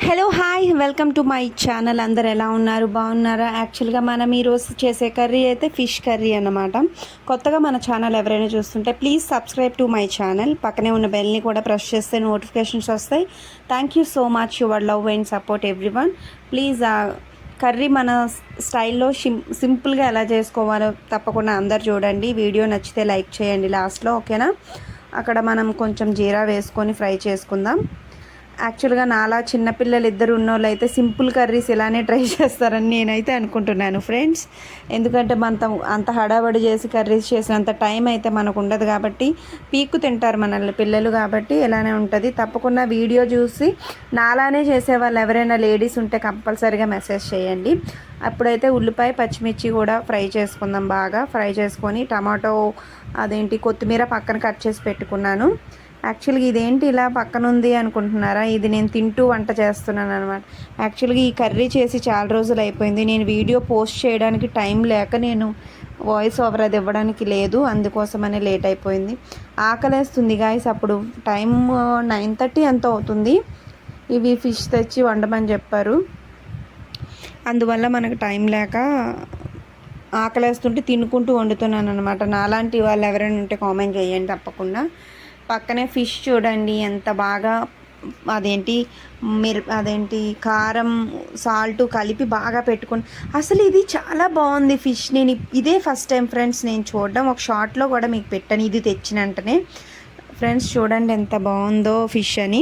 Hello hi welcome to my channel. అందరు ఎలా ఉన్నారు, బాగున్నారా? యాక్చువల్గా మనం ఈరోజు చేసే కర్రీ అయితే ఫిష్ కర్రీ అన్నమాట. కొత్తగా మన ఛానల్ ఎవరైనా చూస్తుంటే please subscribe to my channel. పక్కనే ఉన్న బెల్ని కూడా ప్రెస్ చేస్తే నోటిఫికేషన్స్ వస్తాయి. Thank you so much your love and support everyone. Please curry మన స్టైల్లో సింపుల్గా ఎలా చేసుకోవాలో తప్పకుండా అందరు చూడండి. వీడియో నచ్చితే లైక్ చేయండి లాస్ట్లో, ఓకేనా? అక్కడ మనం కొంచెం జీరా వేసుకొని ఫ్రై చేసుకుందాం. యాక్చువల్గా నాలా చిన్నపిల్లలు ఇద్దరు ఉన్నోళ్ళు అయితే సింపుల్ కర్రీస్ ఇలానే ట్రై చేస్తారని నేనైతే అనుకుంటున్నాను ఫ్రెండ్స్. ఎందుకంటే అంత హడావడి చేసి కర్రీస్ చేసినంత టైం అయితే మనకు ఉండదు కాబట్టి పీక్కు తింటారు మనల్ని పిల్లలు, కాబట్టి ఇలానే ఉంటుంది. తప్పకుండా వీడియో చూసి నాలానే చేసేవాళ్ళు ఎవరైనా లేడీస్ ఉంటే కంపల్సరీగా మెసేజ్ చేయండి. అప్పుడైతే ఉల్లిపాయ పచ్చిమిర్చి కూడా ఫ్రై చేసుకుందాం. బాగా ఫ్రై చేసుకొని టమాటో కొత్తిమీర పక్కన కట్ చేసి పెట్టుకున్నాను. యాక్చువల్గా ఇదేంటి ఇలా పక్కన ఉంది అనుకుంటున్నారా? ఇది నేను తింటూ వంట చేస్తున్నాను అనమాట. యాక్చువల్గా ఈ కర్రీ చేసి చాలా రోజులు అయిపోయింది. నేను వీడియో పోస్ట్ చేయడానికి టైం లేక నేను వాయిస్ ఓవర్ అది ఇవ్వడానికి లేదు, అందుకోసమనే లేట్ అయిపోయింది. ఆకలేస్తుంది గాయస్. అప్పుడు టైం 9:30 ఎంత అవుతుంది. ఇవి ఫిష్ తెచ్చి వండమని చెప్పారు, అందువల్ల మనకు టైం లేక ఆకలేస్తుంటే తినుకుంటూ వండుతున్నాను అనమాట. నాలాంటి వాళ్ళు ఎవరైనా ఉంటే కామెంట్ చేయండి తప్పకుండా. పక్కనే ఫిష్ చూడండి ఎంత బాగా కారం సాల్ట్ కలిపి బాగా పెట్టుకుని, అసలు ఇది చాలా బాగుంది ఫిష్. నేను ఇదే ఫస్ట్ టైం ఫ్రెండ్స్ నేను చూడడం. ఒక షార్ట్లో కూడా మీకు పెట్టాను ఇది తెచ్చిన వెంటనే. ఫ్రెండ్స్ చూడండి ఎంత బాగుందో ఫిష్ అని.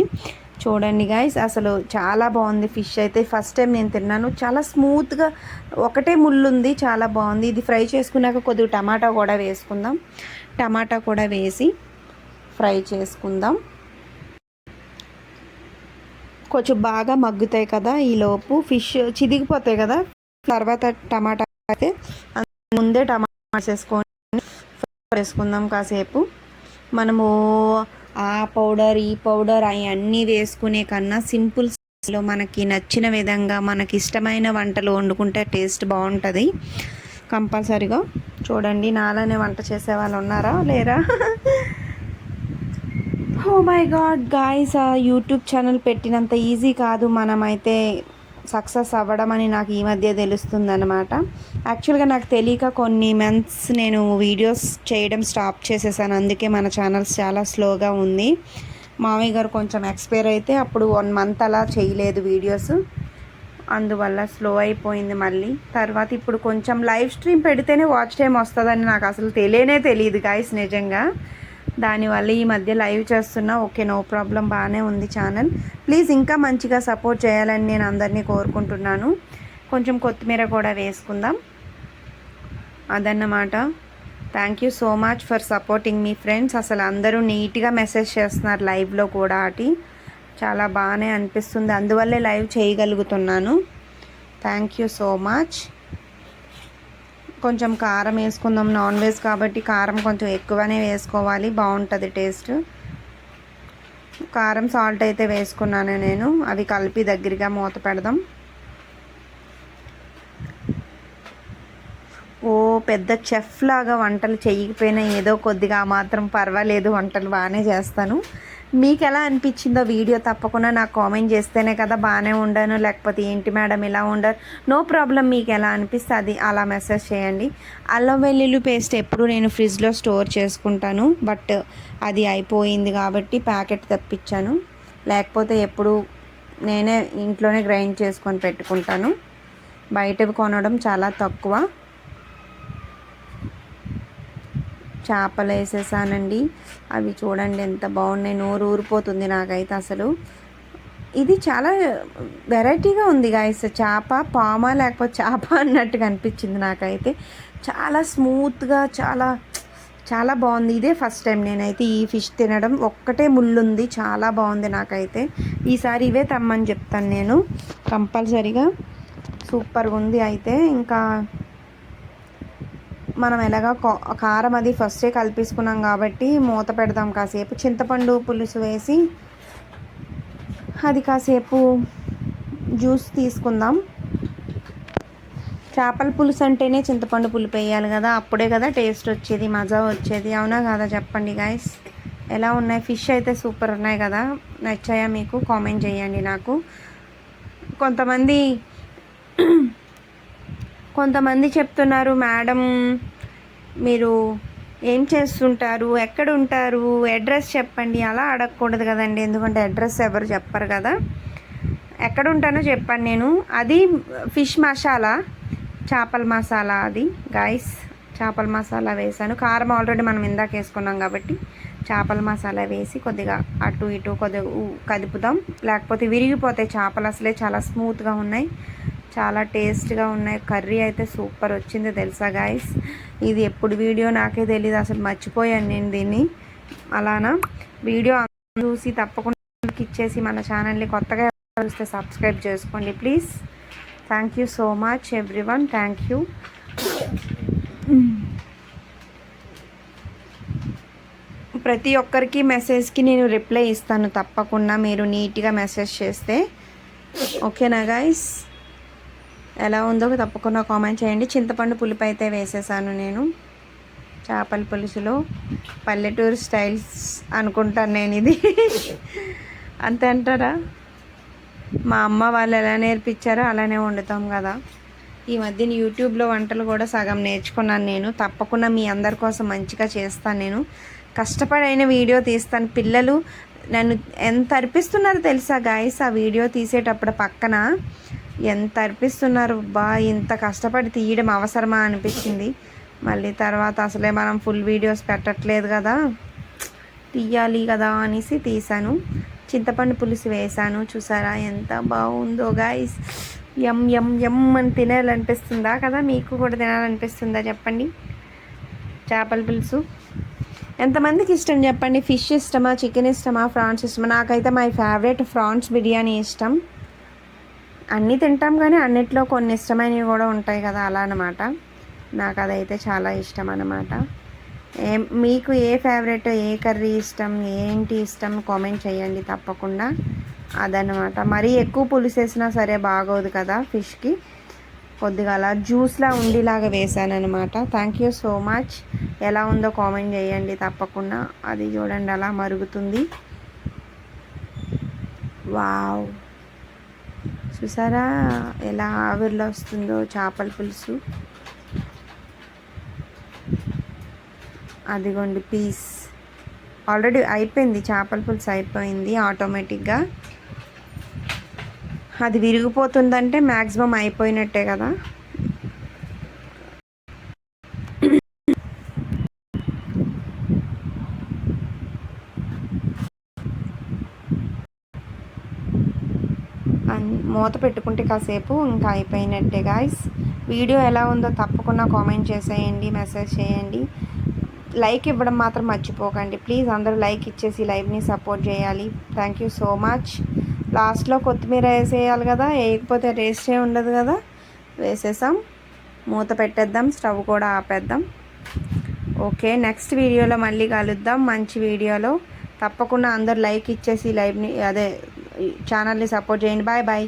చూడండి గాయస్, అసలు చాలా బాగుంది ఫిష్ అయితే. ఫస్ట్ టైం నేను తిన్నాను. చాలా స్మూత్గా, ఒకటే ముళ్ళు ఉంది, చాలా బాగుంది. ఇది ఫ్రై చేసుకున్నాక కొద్దిగా టమాటా కూడా వేసుకుందాం. టమాటా కూడా వేసి ఫ్రై చేసుకుందాం. కొంచెం బాగా మగ్గుతాయి కదా, ఈలోపు ఫిష్ చిదిగిపోతాయి కదా. తర్వాత టమాటా అయితే ముందే టమాటా వేసుకొని వేసుకుందాం కాసేపు. మనము ఆ పౌడర్ ఈ పౌడర్ అవన్నీ వేసుకునే కన్నా సింపుల్స్లో మనకి నచ్చిన విధంగా మనకి ఇష్టమైన వంటలు వండుకుంటే టేస్ట్ బాగుంటుంది కంపల్సరీగా. చూడండి నాలానే వంట చేసే వాళ్ళు ఉన్నారా లేరా? ఓ మై గాడ్ గాయ్స్, ఆ యూట్యూబ్ ఛానల్ పెట్టినంత ఈజీ కాదు మనమైతే సక్సెస్ అవ్వడం అని నాకు ఈ మధ్య తెలుస్తుంది అనమాట. యాక్చువల్గా నాకు తెలియక కొన్ని మంత్స్ నేను వీడియోస్ చేయడం స్టాప్ చేసేసాను. అందుకే మన ఛానల్స్ చాలా స్లోగా ఉంది. మామయ్య గారు కొంచెం ఎక్స్పైర్ అయితే అప్పుడు 1 month అలా చేయలేదు వీడియోస్, అందువల్ల స్లో అయిపోయింది మళ్ళీ. తర్వాత ఇప్పుడు కొంచెం లైవ్ స్ట్రీమ్ పెడితేనే వాచ్ టైం వస్తుందని నాకు అసలు తెలియదు గాయ్స్ నిజంగా. దానివల్ల ఈ మధ్య లైవ్ చేస్తున్నా. ఓకే, నో ప్రాబ్లం, బాగానే ఉంది ఛానల్. ప్లీజ్ ఇంకా మంచిగా సపోర్ట్ చేయాలని నేను అందరినీ కోరుకుంటున్నాను. కొంచెం కొత్తిమీర కూడా వేసుకుందాం. అదన్నమాట. Thank you so much for supporting me friends. అసలు అందరూ నీట్గా మెసేజ్ చేస్తున్నారు లైవ్లో కూడా. చాలా బాగానే అనిపిస్తుంది, అందువల్లే లైవ్ చేయగలుగుతున్నాను. Thank you so much. కొంచెం కారం వేసుకుందాం. నాన్ వెజ్ కాబట్టి కారం కొంచెం ఎక్కువనే వేసుకోవాలి, బాగుంటుంది టేస్ట్. కారం సాల్ట్ అయితే వేసుకున్నాను నేను. అవి కలిపి దగ్గరగా మూత పెడదాం. ఓ పెద్ద చెఫ్ లాగా వంటలు చేయకపోయినా ఏదో కొద్దిగా మాత్రం పర్వాలేదు, వంటలు బాగానే చేస్తాను. మీకు ఎలా అనిపించిందో వీడియో తప్పకుండా నాకు కామెంట్ చేస్తేనే కదా బాగానే ఉండాను, లేకపోతే ఏంటి మేడం ఇలా ఉండరు, నో ప్రాబ్లం. మీకు ఎలా అనిపిస్తే అది అలా మెసేజ్ చేయండి. అల్లం వెల్లుల్లి పేస్ట్ ఎప్పుడు నేను ఫ్రిడ్జ్లో స్టోర్ చేసుకుంటాను, బట్ అది అయిపోయింది కాబట్టి ప్యాకెట్ తెప్పించాను. లేకపోతే ఎప్పుడు నేనే ఇంట్లోనే గ్రైండ్ చేసుకొని పెట్టుకుంటాను. బయటవి కొనడం చాలా తక్కువ. చేపలు వేసేసానండి. అవి చూడండి ఎంత బాగున్నాయి, నోరు ఊరిపోతుంది నాకైతే అసలు. ఇది చాలా వెరైటీగా ఉంది గాయస్. చేప పామా లేకపోతే చేప అన్నట్టుగా అనిపించింది నాకైతే. చాలా స్మూత్గా చాలా చాలా బాగుంది. ఇదే ఫస్ట్ టైం నేనైతే ఈ ఫిష్ తినడం. ఒక్కటే ముళ్ళుంది, చాలా బాగుంది నాకైతే. ఈసారి ఇవే తెమ్మని చెప్తాను నేను కంపల్సరీగా. సూపర్గా ఉంది. అయితే ఇంకా మనం ఎలాగా కారం అది ఫస్టే కలిపేసుకున్నాం కాబట్టి మూత పెడదాం కాసేపు. చింతపండు పులుసు వేసి అది కాసేపు జ్యూస్ తీసుకుందాం. చేపల పులుసు అంటేనే చింతపండు పులుపు వేయాలి కదా, అప్పుడే కదా టేస్ట్ వచ్చేది, మజా వచ్చేది. అవునా కదా చెప్పండి గాయస్. ఎలా ఉన్నాయి? ఫిష్ అయితే సూపర్ ఉన్నాయి కదా. నచ్చాయా మీకు? కామెంట్ చేయండి నాకు. కొంతమంది కొంతమంది చెప్తున్నారు, మేడం మీరు ఏం చేస్తుంటారు, ఎక్కడ ఉంటారు, అడ్రస్ చెప్పండి. అలా అడగకూడదు కదండి, ఎందుకంటే అడ్రస్ ఎవరు చెప్పరు కదా. ఎక్కడ ఉంటానో చెప్పాను నేను. అది ఫిష్ మసాలా, చేపల మసాలా అది గాయస్. చేపల మసాలా వేసాను. కారం ఆల్రెడీ మనం ఇందాక వేసుకున్నాం కాబట్టి చేపల మసాలా వేసి కొద్దిగా అటు ఇటు కొద్దిగా కదుపుదాం, లేకపోతే విరిగిపోతాయి చేపలు. అసలే చాలా స్మూత్గా ఉన్నాయి, చాలా టేస్ట్గా ఉన్నాయి. కర్రీ అయితే సూపర్ వచ్చింది తెలుసా గాయస్. ఇది ఎప్పుడు వీడియో నాకే తెలియదు, అసలు మర్చిపోయాను నేను దీన్ని. అలానా వీడియో చూసి తప్పకుండా ఇచ్చేసి మన ఛానల్ని కొత్తగా చూస్తే సబ్స్క్రైబ్ చేసుకోండి please. Thank you so much everyone, thank you. ప్రతి ఒక్కరికి మెసేజ్కి నేను రిప్లై ఇస్తాను తప్పకుండా, మీరు నీట్గా మెసేజ్ చేస్తే. ఓకేనా గైస్, ఎలా ఉందో తప్పకుండా కామెంట్ చేయండి. చింతపండు పులుపు అయితే వేసేసాను నేను చేపల పులుసులో. పల్లెటూరు స్టైల్స్ అనుకుంటాను నేను ఇది. అంతే అంటారా? మా అమ్మ వాళ్ళు ఎలా నేర్పించారో అలానే వండుతాం కదా. ఈ మధ్యన యూట్యూబ్లో వంటలు కూడా సగం నేర్చుకున్నాను నేను. తప్పకుండా మీ అందరి కోసం మంచిగా చేస్తాను నేను. కష్టపడైన వీడియో తీస్తాను. పిల్లలు నన్ను ఎంత అర్పిస్తున్నారో తెలుసా గాయస్. ఆ వీడియో తీసేటప్పుడు పక్కన ఎంత అర్పిస్తున్నారు. ఇంత కష్టపడి తీయడం అవసరమా అనిపించింది. మళ్ళీ తర్వాత అసలే మనం ఫుల్ వీడియోస్ పెట్టట్లేదు కదా, తీయాలి కదా అనేసి తీసాను. చింతపండు పులుసు వేసాను. చూసారా ఎంత బాగుందో గాయస్. ఎం ఎం ఎం అని తినాలనిపిస్తుందా కదా, మీకు కూడా తినాలనిపిస్తుందా చెప్పండి. చేపల పులుసు ఎంతమందికి ఇష్టం చెప్పండి. ఫిష్ ఇష్టమా, చికెన్ ఇష్టమా, ప్రాన్స్ ఇష్టమా? నాకైతే మై ఫేవరెట్ ప్రాన్స్ బిర్యానీ ఇష్టం. అన్నీ తింటాం కానీ అన్నిట్లో కొన్ని ఇష్టమైనవి కూడా ఉంటాయి కదా, అలా అనమాట. నాకు అదైతే చాలా ఇష్టం అన్నమాట. మీకు ఏ ఫేవరెట్, ఏ కర్రీ ఇష్టం, ఏంటి ఇష్టం కామెంట్ చేయండి తప్పకుండా. అదనమాట. మరీ ఎక్కువ పులుసు వేసినా సరే బాగోదు కదా ఫిష్కి. కొద్దిగా అలా జ్యూస్లా ఉండేలాగా వేసాను అనమాట. Thank you so much. ఎలా ఉందో కామెంట్ చేయండి తప్పకుండా. అది చూడండి అలా మరుగుతుంది. వావ్, చూసారా ఎలా ఆవిరిలో వస్తుందో చేపల పులుసు. అదిగోండి పీస్ ఆల్రెడీ అయిపోయింది, చేపల పులుసు అయిపోయింది ఆటోమేటిక్గా. అది విరిగిపోతుందంటే మ్యాక్సిమం అయిపోయినట్టే కదా. మూత పెట్టుకుంటే కాసేపు ఇంకా అయిపోయినట్టే గాయస్. వీడియో ఎలా ఉందో తప్పకుండా కామెంట్ చేసేయండి, మెసేజ్ చేయండి. లైక్ ఇవ్వడం మాత్రం మర్చిపోకండి ప్లీజ్. అందరూ లైక్ ఇచ్చేసి లైవ్ని సపోర్ట్ చేయాలి. Thank you so much. లాస్ట్లో కొత్తిమీర వేసేయాలి కదా, వేయకపోతే టేస్టే ఉండదు కదా. వేసేసాం, మూత పెట్టేద్దాం, స్టవ్ కూడా ఆపేద్దాం. ఓకే, నెక్స్ట్ వీడియోలో మళ్ళీ కలుద్దాం మంచి వీడియోలో. తప్పకుండా అందరు లైక్ ఇచ్చేసి లైవ్ని ఛానల్ని సపోర్ట్ చేయండి. Bye bye.